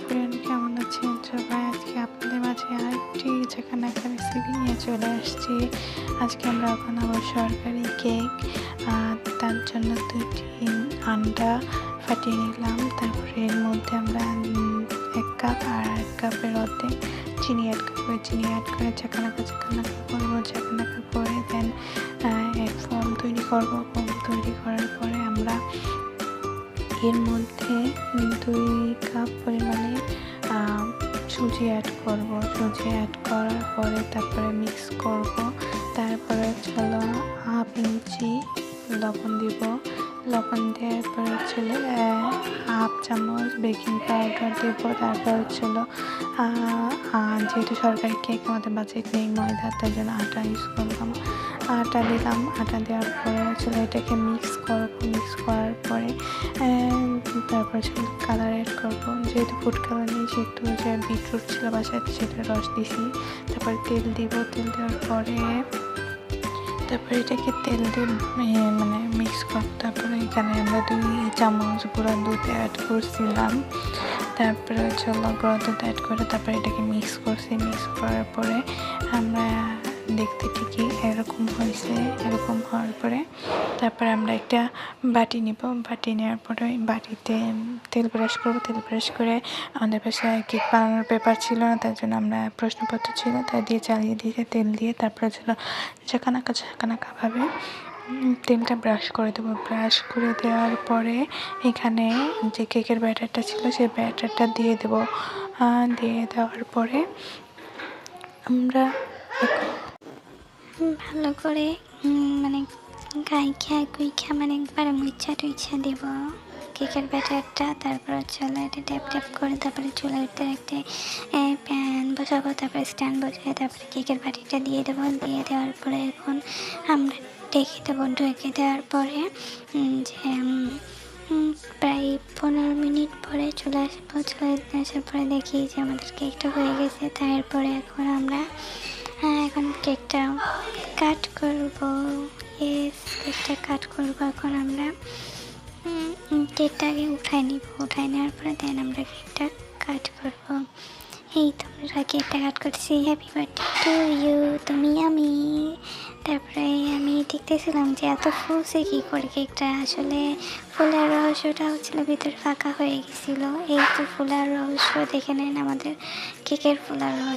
Friend, কেমন আছেন সবাই? আজকে আপনাদের মাঝে আরেকটি ঝাঁকানাকা রেসিপি নিয়ে চলে আসছি। আজকে আমরা বানাবো সরকারি কেক। তার জন্য 2টি আন্ডা ফাটিয়ে নিলাম। তারপরে এর মধ্যে আমরা 1 কাপ আর 1 কাপের অর্ধেক চিনি অ্যাড করবো। চিনি অ্যাড করে ঝাঁকানাকা করবো। ঝাঁকানাকা করে দেন এক ফোম তৈরি করবো। ফোম তৈরি করার পরে আমরা এর মধ্যে 2 কাপ পরিমাণে সুজি অ্যাড করব। সুজি অ্যাড করার পরে তারপরে মিক্স করব। তারপরে হলো 1/2 ইঞ্চি লবণ দিব। লবণ দেওয়ার পর হচ্ছিলো 1/2 চামচ বেকিং পাউডার দেব। তারপর হচ্ছিলো যেহেতু সরকারি কেক আমাদের বাজেট নেই ময়দা, তার জন্য আটা ইউজ করলাম। আটা দিলাম। আটা দেওয়ার পরে হচ্ছিলো এটাকে মিক্স করব। মিক্স করার পরে তারপর কালার অ্যাড করবো। যেহেতু ফুড কালার নেই সেহেতু যে বিটরুট ছিল বাসায় সেটা রস দিছি। তারপরে তেল দিব। তেল দেওয়ার পরে তারপরে এটাকে তেল দিয়ে মানে মিক্স করব। তারপরে এখানে আমরা 2 চামচ গুঁড়া দুধ অ্যাড করছিলাম। তারপরে গুঁড়া দুধ অ্যাড করে তারপরে এটাকে মিক্স করছি। মিক্স করার পরে আমরা দেখতে ঠিকই এরকম হয়েছে। এরকম হওয়ার পরে তারপরে আমরা একটা বাটি নিব। বাটি নেওয়ার পরে ওই বাটিতে তেল ব্রাশ করব। তেল ব্রাশ করে আমাদের বাসায় কেক বানানোর পেপার ছিল না, তার জন্য আমরা প্রশ্নপত্র ছিল তাই দিয়ে চালিয়ে দিয়ে তেল দিয়ে তারপরে ছিল ঝাঁকানাকাভাবে তেলটা ব্রাশ করে দেবো। ব্রাশ করে দেওয়ার পরে এখানে যে কেকের ব্যাটারটা ছিল সেই ব্যাটারটা দিয়ে দেবো। দিয়ে দেওয়ার পরে আমরা ভালো করে মানে গুইখা মানে একবারে মুইচ্ছা টুইচ্ছা দেব কেকের ব্যাটারটা। তারপর চলো এটা ট্যাপ ট্যাপ করে তারপরে চুলা উঠতে রাখতে প্যান বসাবো। তারপরে স্ট্যান্ড বসাই তারপরে কেকের বাটিটা দিয়ে দেবো। দিয়ে দেওয়ার পরে এখন আমরা ঢেকে দেবো। ঢেকে দেওয়ার পরে যে প্রায় 15 মিনিট পরে চলে আসবো। চলে আসার পরে দেখি যে আমাদের কেকটা হয়ে গেছে। তারপরে এখন আমরা এখন কেকটা কাট করব। কেকটা কাট করব। এখন আমরা কেকটাকে উঠাই নিব। উঠাই নেওয়ার পরে দেন আমরা কেকটা কাট করব। এই তোমরা কেকটা কাট করছি। Happy birthday to you. তুমি আমি তারপরে আমি দেখতেছিলাম যে এত ফুলছে কী করে কেকটা। আসলে ফুলের রহস্যটা হচ্ছিল ভিতরে ফাঁকা হয়ে গেছিলো। এই তো ফুলের রহস্য দেখে নেন আমাদের কেকের ফুলের রহস্য।